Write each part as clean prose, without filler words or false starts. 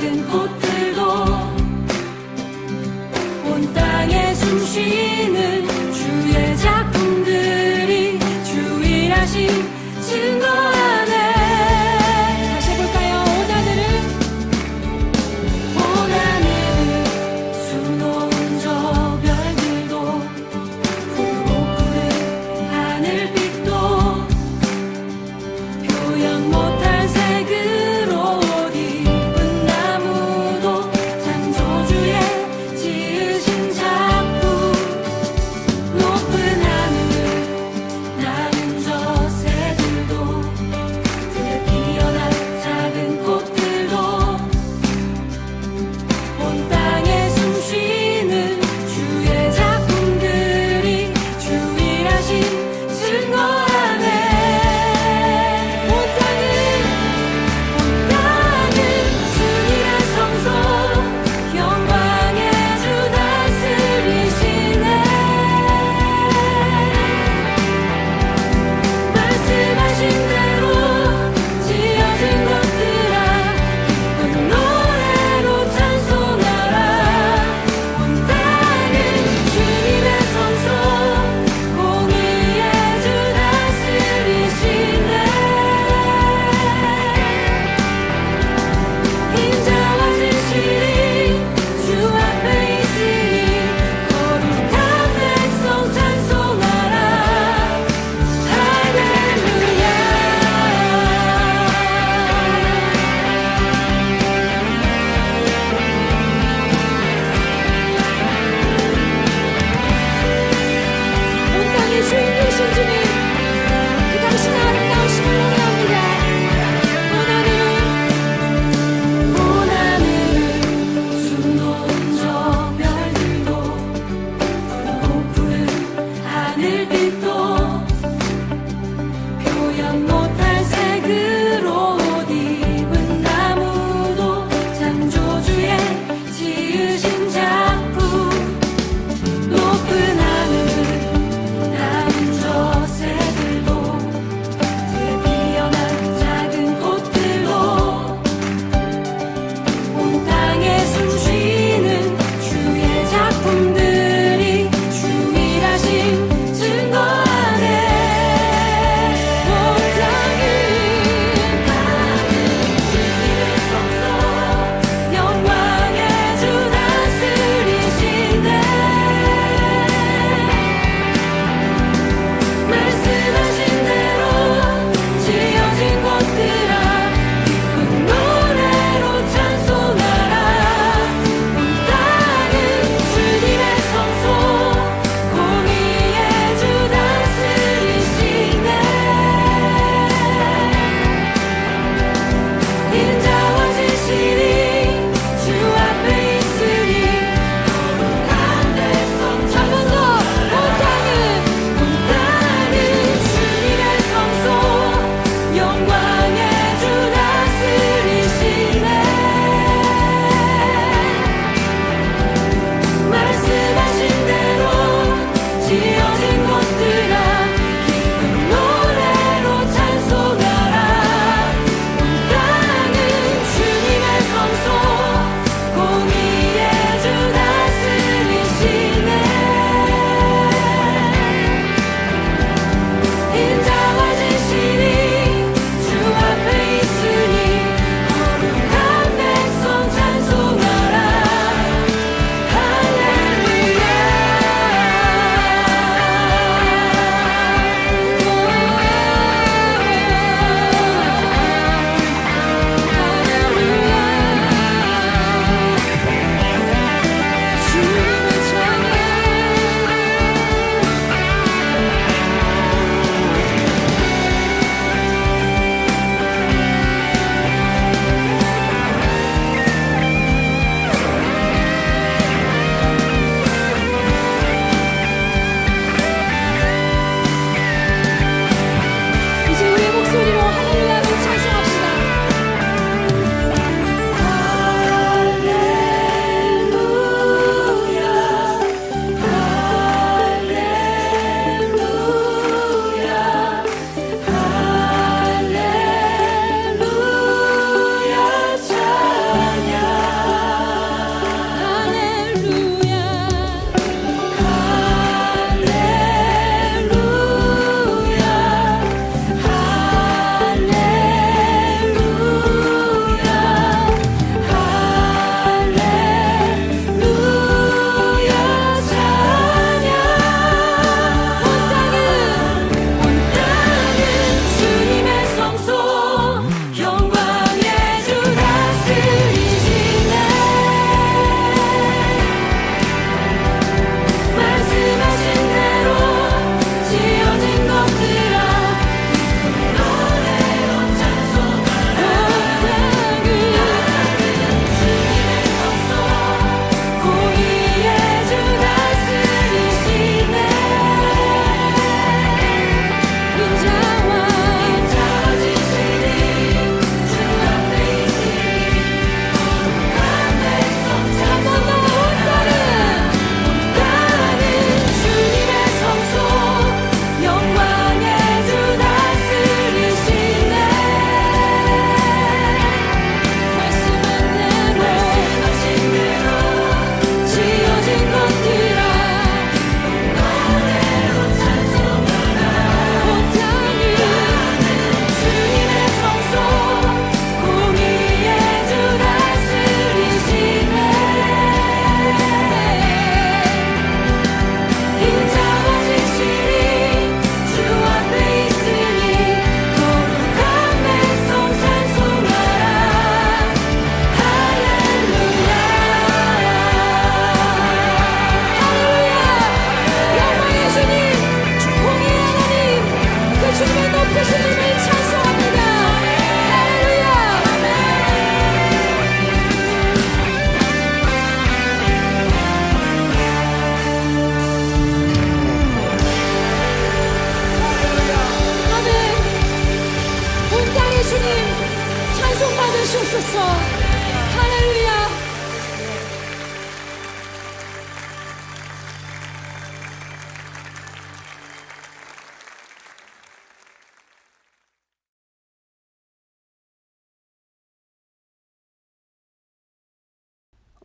작은 꽃들도 온 땅에 숨쉬는 주의 작품들이 주 일하신 증거하네. 다시 해볼까요? 온 하늘은 수놓은 저 별들도 푸르고 푸른 하늘빛도 표현 못할 색으로 옷 입은 나무도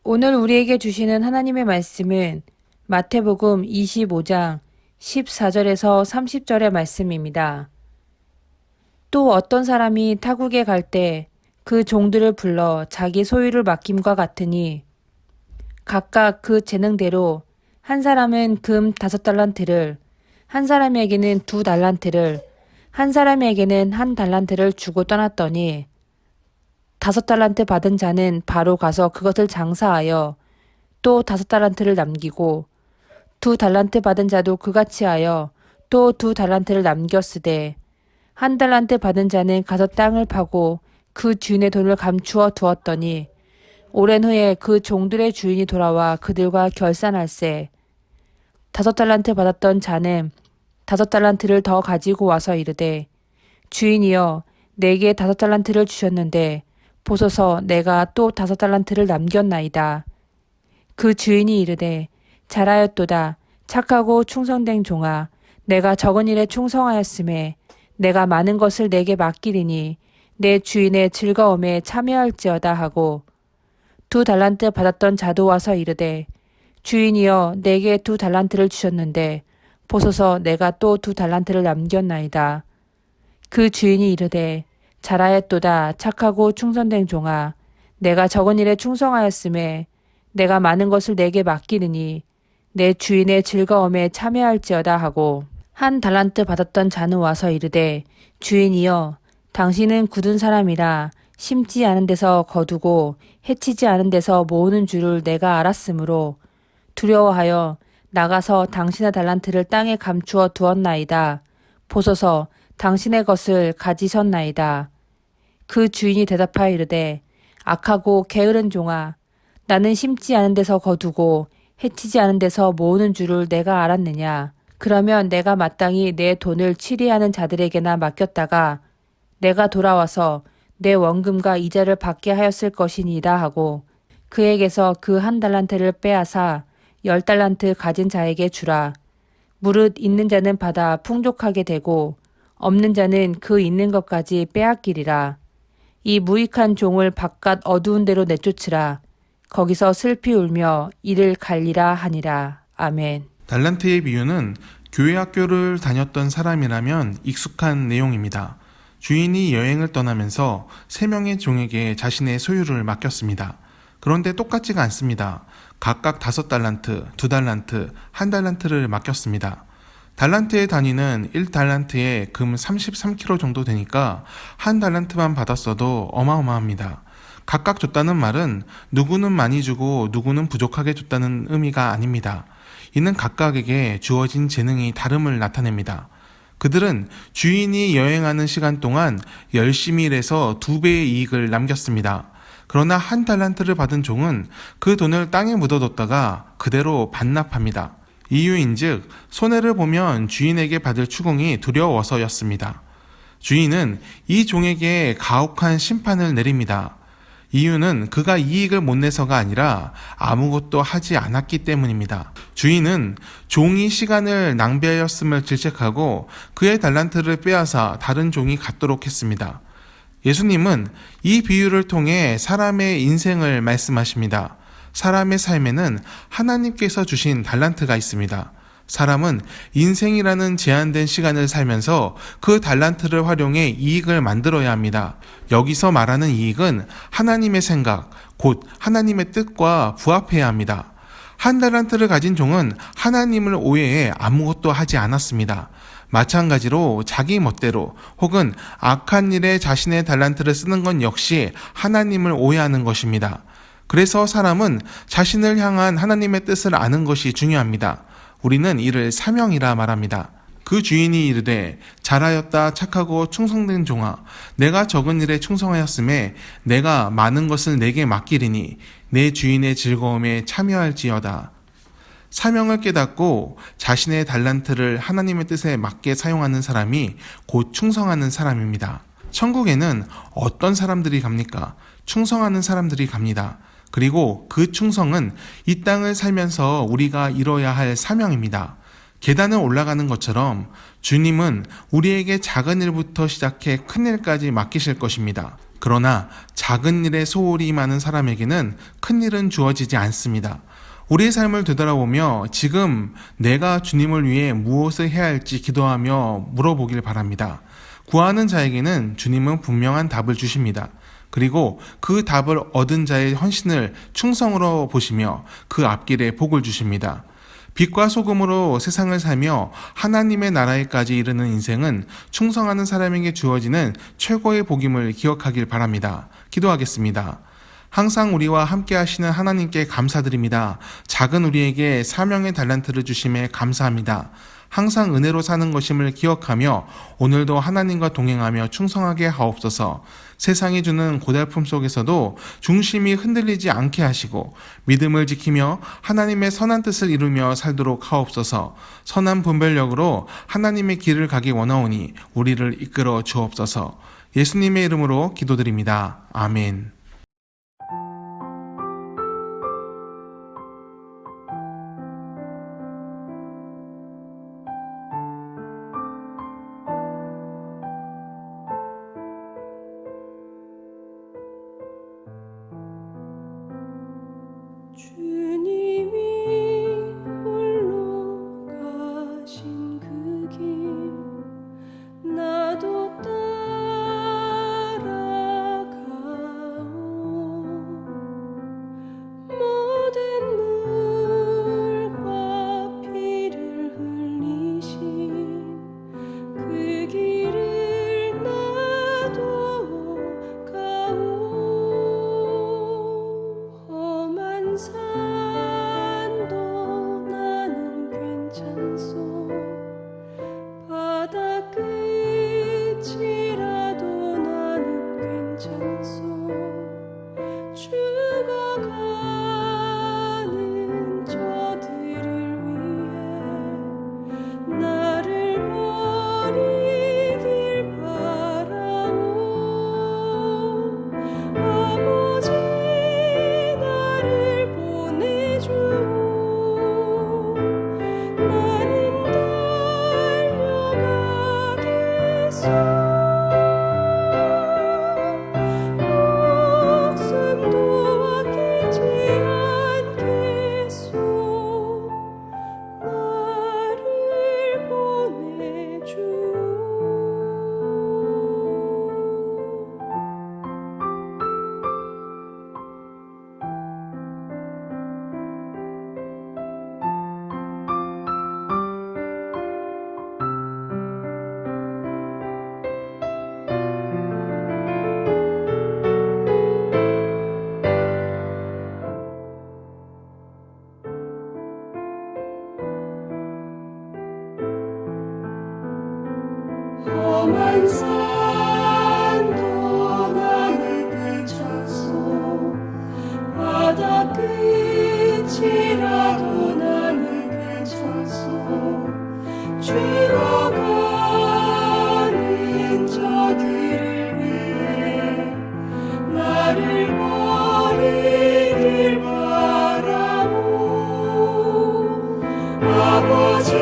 오늘 우리에게 주시는 하나님의 말씀은 마태복음 25장 14절에서 30절의 말씀입니다. 또 어떤 사람이 타국에 갈 때 그 종들을 불러 자기 소유를 맡김과 같으니 각각 그 재능대로 한 사람은 금 5달란트를, 한 사람에게는 2달란트를, 한 사람에게는 1달란트를 주고 떠났더니 5달란트 받은 자는 바로 가서 그것을 장사하여 또 5달란트를 남기고 2달란트 받은 자도 그같이 하여 또 2달란트를 남겼으되 1달란트 받은 자는 가서 땅을 파고 그 주인의 돈을 감추어 두었더니 오랜 후에 그 종들의 주인이 돌아와 그들과 결산할세 5달란트 받았던 자는 5달란트를 더 가지고 와서 이르되 주인이여 내게 5달란트를 주셨는데 보소서 내가 또 5달란트를 남겼나이다. 그 주인이 이르되 잘하였도다 착하고 충성된 종아 내가 적은 일에 충성하였음에 내가 많은 것을 내게 맡기리니 내 주인의 즐거움에 참여할지어다 하고 2달란트 받았던 자도 와서 이르되 주인이여 내게 2달란트를 주셨는데 보소서 내가 또 2달란트를 남겼나이다. 그 주인이 이르되 잘하였도다 착하고 충성된 종아 내가 적은 일에 충성하였음에 내가 많은 것을 내게 맡기리니 내 주인의 즐거움에 참여할지어다 하고 1달란트 받았던 자는 와서 이르되 주인이여 당신은 굳은 사람이라 심지 않은 데서 거두고 해치지 않은 데서 모으는 줄을 내가 알았으므로 두려워하여 나가서 당신의 달란트를 땅에 감추어 두었나이다. 보소서 당신의 것을 가지셨나이다. 그 주인이 대답하여 이르되 악하고 게으른 종아 나는 심지 않은 데서 거두고 해치지 않은 데서 모으는 줄을 내가 알았느냐. 그러면 내가 마땅히 내 돈을 치리하는 자들에게나 맡겼다가 내가 돌아와서 내 원금과 이자를 받게 하였을 것이니이다 하고 그에게서 그 1달란트를 빼앗아 10달란트 가진 자에게 주라. 무릇 있는 자는 받아 풍족하게 되고 없는 자는 그 있는 것까지 빼앗기리라. 이 무익한 종을 바깥 어두운 데로 내쫓으라. 거기서 슬피 울며 이를 갈리라 하니라. 아멘. 달란트의 비유는 교회 학교를 다녔던 사람이라면 익숙한 내용입니다. 주인이 여행을 떠나면서 3명의 종에게 자신의 소유를 맡겼습니다. 그런데 똑같지가 않습니다. 각각 5달란트, 2달란트, 1달란트를 맡겼습니다. 달란트의 단위는 1달란트에 금 33kg 정도 되니까 1달란트만 받았어도 어마어마합니다. 각각 줬다는 말은 누구는 많이 주고 누구는 부족하게 줬다는 의미가 아닙니다. 이는 각각에게 주어진 재능이 다름을 나타냅니다. 그들은 주인이 여행하는 시간 동안 열심히 일해서 2배의 이익을 남겼습니다. 그러나 1달란트를 받은 종은 그 돈을 땅에 묻어뒀다가 그대로 반납합니다. 이유인즉 손해를 보면 주인에게 받을 추궁이 두려워서였습니다. 주인은 이 종에게 가혹한 심판을 내립니다. 이유는 그가 이익을 못 내서가 아니라 아무것도 하지 않았기 때문입니다. 주인은 종이 시간을 낭비하였음을 질책하고 그의 달란트를 빼앗아 다른 종이 갖도록 했습니다. 예수님은 이 비유를 통해 사람의 인생을 말씀하십니다. 사람의 삶에는 하나님께서 주신 달란트가 있습니다. 사람은 인생이라는 제한된 시간을 살면서 그 달란트를 활용해 이익을 만들어야 합니다. 여기서 말하는 이익은 하나님의 생각, 곧 하나님의 뜻과 부합해야 합니다. 1달란트를 가진 종은 하나님을 오해해 아무것도 하지 않았습니다. 마찬가지로 자기 멋대로 혹은 악한 일에 자신의 달란트를 쓰는 건 역시 하나님을 오해하는 것입니다. 그래서 사람은 자신을 향한 하나님의 뜻을 아는 것이 중요합니다. 우리는 이를 사명이라 말합니다. 그 주인이 이르되 잘하였다 착하고 충성된 종아 내가 적은 일에 충성하였음에 내가 많은 것을 내게 맡기리니 내 주인의 즐거움에 참여할지어다. 사명을 깨닫고 자신의 달란트를 하나님의 뜻에 맞게 사용하는 사람이 곧 충성하는 사람입니다. 천국에는 어떤 사람들이 갑니까? 충성하는 사람들이 갑니다. 그리고 그 충성은 이 땅을 살면서 우리가 이뤄야 할 사명입니다. 계단을 올라가는 것처럼 주님은 우리에게 작은 일부터 시작해 큰 일까지 맡기실 것입니다. 그러나 작은 일에 소홀히 많은 사람에게는 큰 일은 주어지지 않습니다. 우리의 삶을 되돌아보며 지금 내가 주님을 위해 무엇을 해야 할지 기도하며 물어보길 바랍니다. 구하는 자에게는 주님은 분명한 답을 주십니다. 그리고 그 답을 얻은 자의 헌신을 충성으로 보시며 그 앞길에 복을 주십니다. 빛과 소금으로 세상을 살며 하나님의 나라에까지 이르는 인생은 충성하는 사람에게 주어지는 최고의 복임을 기억하길 바랍니다. 기도하겠습니다. 항상 우리와 함께 하시는 하나님께 감사드립니다. 작은 우리에게 사명의 달란트를 주심에 감사합니다. 항상 은혜로 사는 것임을 기억하며 오늘도 하나님과 동행하며 충성하게 하옵소서. 세상이 주는 고달픔 속에서도 중심이 흔들리지 않게 하시고 믿음을 지키며 하나님의 선한 뜻을 이루며 살도록 하옵소서. 선한 분별력으로 하나님의 길을 가기 원하오니 우리를 이끌어 주옵소서. 예수님의 이름으로 기도드립니다. 아멘. 주님이 홀로 가신 그 길 나도 따라가오. 모든 물과 피를 흘리신 그 길을 나도 가오. 험한 산도 나는 괜찮소. 바다 끝이라도 나는 괜찮소. 죽어가는 저들을 위해 나를 버리길 바라오. 아버지 나를 보내주오. 나는 달려가겠소. 목숨도 아끼지 않겠소. 나를 보내주오. 험한 산도 나는 괜찮소. 바다 끝이라도 나는 괜찮소. 죽어가는 저들을 위해 나를 버리길 바라오. 아버지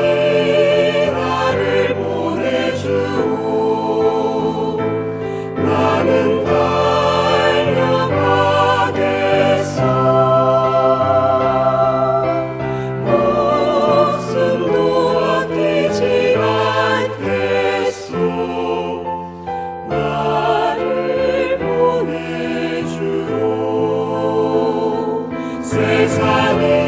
나를 보내주오. 나는 달려가겠소. 목숨도 아끼지 않겠소. 나를 보내주오. 세상에